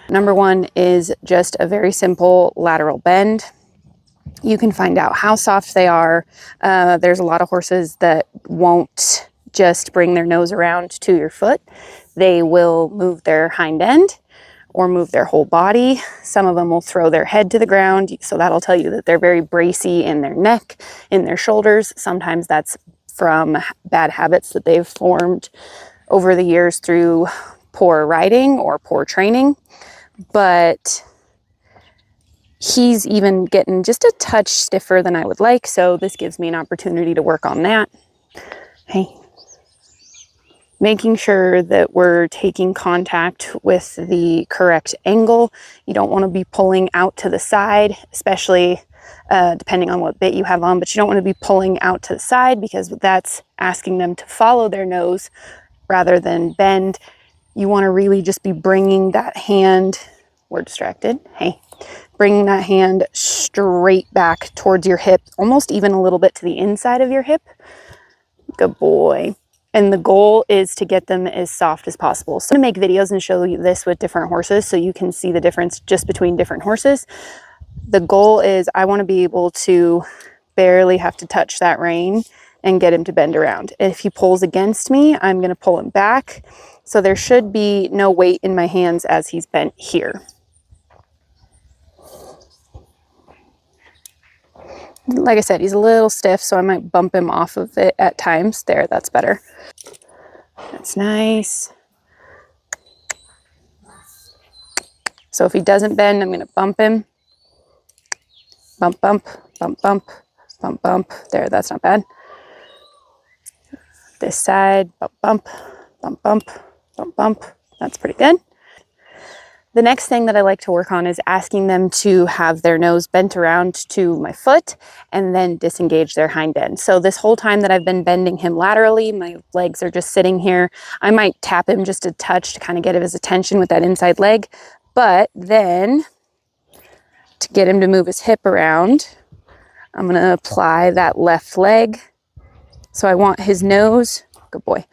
Number one is just a very simple lateral bend. You can find out how soft they are. There's a lot of horses that won't just bring their nose around to your foot. They will move their hind end or move their whole body. Some of them will throw their head to the ground. So that'll tell you that they're very bracy in their neck, in their shoulders. Sometimes that's from bad habits that they've formed over the years through poor riding or poor training. But he's even getting just a touch stiffer than I would like. So this gives me an opportunity to work on that. Hey. Making sure that we're taking contact with the correct angle. You don't want to be pulling out to the side, especially depending on what bit you have on, but you don't want to be pulling out to the side because that's asking them to follow their nose rather than bend. You want to really just be bringing that hand, we're distracted, hey, bringing that hand straight back towards your hip, almost even a little bit to the inside of your hip. Good boy. And the goal is to get them as soft as possible. So I'm gonna make videos and show you this with different horses so you can see the difference just between different horses. The goal is I want to be able to barely have to touch that rein and get him to bend around. If he pulls against me, I'm gonna pull him back. So there should be no weight in my hands as he's bent here. Like I said, he's a little stiff, so I might bump him off of it at times. There, that's better. That's nice. So if he doesn't bend, I'm gonna bump him. Bump, bump, bump, bump, bump, bump. There, that's not bad. This side, bump, bump, bump, bump, bump, bump. That's pretty good. The next thing that I like to work on is asking them to have their nose bent around to my foot and then disengage their hind end. So this whole time that I've been bending him laterally, my legs are just sitting here. I might tap him just a touch to kind of get his attention with that inside leg. But then to get him to move his hip around, I'm going to apply that left leg. So I want his nose, good boy.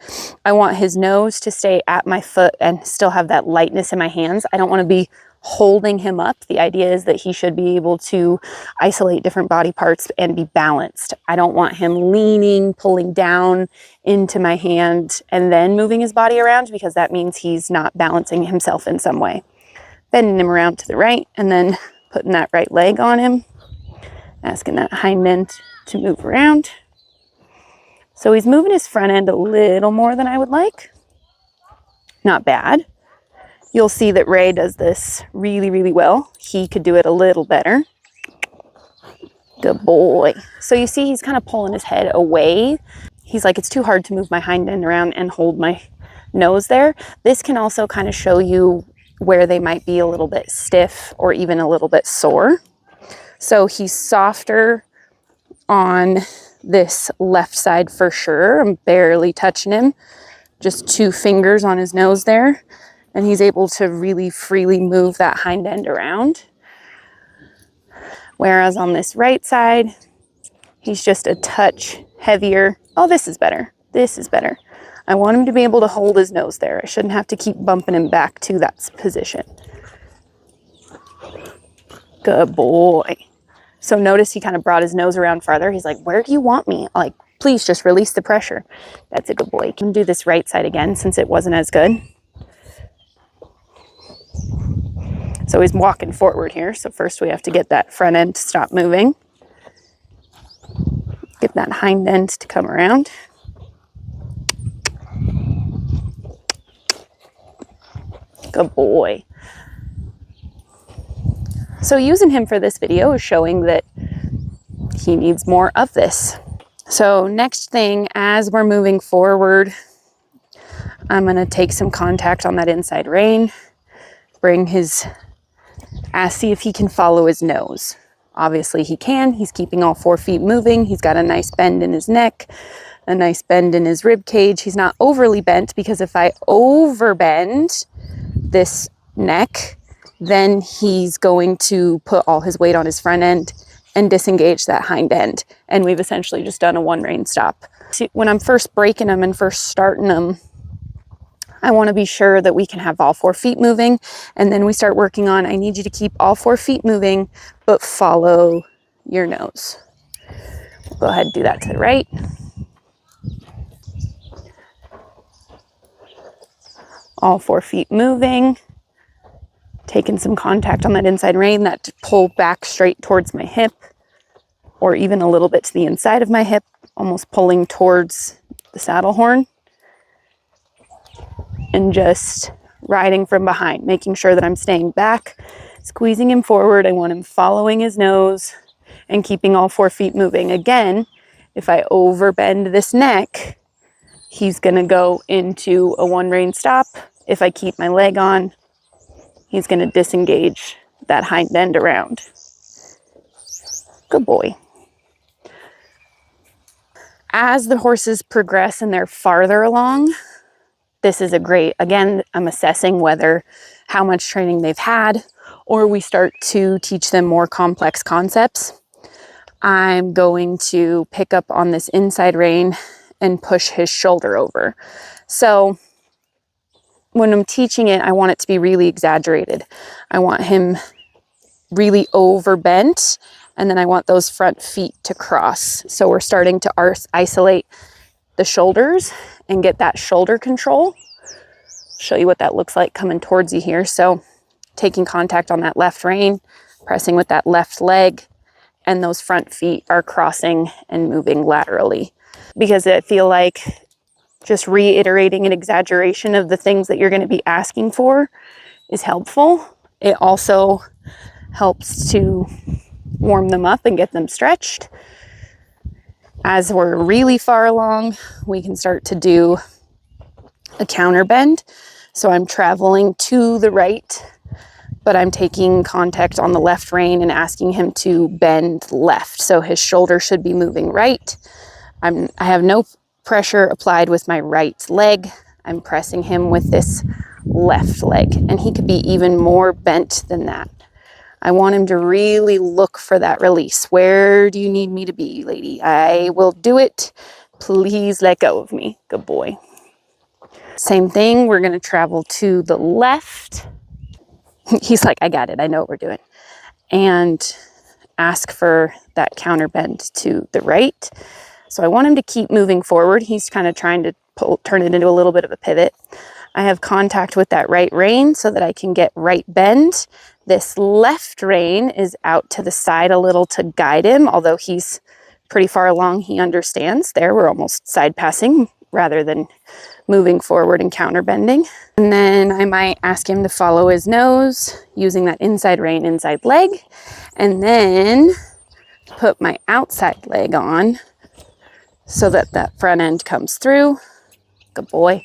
I want his nose to stay at my foot and still have that lightness in my hands. I don't want to be holding him up. The idea is that he should be able to isolate different body parts and be balanced. I don't want him leaning, pulling down into my hand and then moving his body around because that means he's not balancing himself in some way. Bending him around to the right and then putting that right leg on him, asking that hind end to move around. So he's moving his front end a little more than I would like. Not bad. You'll see that Ray does this really, really well. He could do it a little better. Good boy. So you see he's kind of pulling his head away. He's like, it's too hard to move my hind end around and hold my nose there. This can also kind of show you where they might be a little bit stiff or even a little bit sore. So he's softer on this left side for sure. I'm barely touching him, just 2 fingers on his nose there, and he's able to really freely move that hind end around. Whereas on this right side, he's just a touch heavier. Oh, this is better. This is better. I want him to be able to hold his nose there. I shouldn't have to keep bumping him back to that position. Good boy. So notice he kind of brought his nose around farther. He's like, where do you want me? Like, please just release the pressure. That's a good boy. You can do this right side again since it wasn't as good. So he's walking forward here. So first we have to get that front end to stop moving. Get that hind end to come around. Good boy. So using him for this video is showing that he needs more of this. So next thing, as we're moving forward, I'm going to take some contact on that inside rein, bring his ass, see if he can follow his nose. Obviously he can. He's keeping all 4 feet moving. He's got a nice bend in his neck, a nice bend in his rib cage. He's not overly bent because if I overbend this neck, then he's going to put all his weight on his front end and disengage that hind end. And we've essentially just done a 1 rein stop. See, when I'm first breaking them and first starting them, I want to be sure that we can have all 4 feet moving. And then we start working on, I need you to keep all 4 feet moving, but follow your nose. We'll go ahead and do that to the right. All 4 feet moving. Taking some contact on that inside rein, that to pull back straight towards my hip, or even a little bit to the inside of my hip, almost pulling towards the saddle horn. And just riding from behind, making sure that I'm staying back, squeezing him forward. I want him following his nose and keeping all 4 feet moving. Again, if I overbend this neck, he's gonna go into a 1 rein stop. If I keep my leg on, he's gonna disengage that hind end around. Good boy. As the horses progress and they're farther along, this is a great, again, I'm assessing whether how much training they've had, or we start to teach them more complex concepts. I'm going to pick up on this inside rein and push his shoulder over. So when I'm teaching it, I want it to be really exaggerated. I want him really overbent, and then I want those front feet to cross. So we're starting to isolate the shoulders and get that shoulder control. Show you what that looks like coming towards you here. So taking contact on that left rein, pressing with that left leg, and those front feet are crossing and moving laterally. Because I feel like just reiterating an exaggeration of the things that you're going to be asking for is helpful. It also helps to warm them up and get them stretched. As we're really far along, we can start to do a counter bend. So I'm traveling to the right, but I'm taking contact on the left rein and asking him to bend left. So his shoulder should be moving right. I have no pressure applied with my right leg. I'm pressing him with this left leg, and he could be even more bent than that. I want him to really look for that release. Where do you need me to be, lady? I will do it. Please let go of me. Good boy. Same thing, we're gonna travel to the left. He's like, I got it, I know what we're doing. And ask for that counter bend to the right. So I want him to keep moving forward. He's kind of trying to turn it into a little bit of a pivot. I have contact with that right rein so that I can get right bend. This left rein is out to the side a little to guide him, although he's pretty far along, he understands. There, we're almost side passing rather than moving forward and counter bending. And then I might ask him to follow his nose using that inside rein, inside leg, and then put my outside leg on so that that front end comes through. Good boy.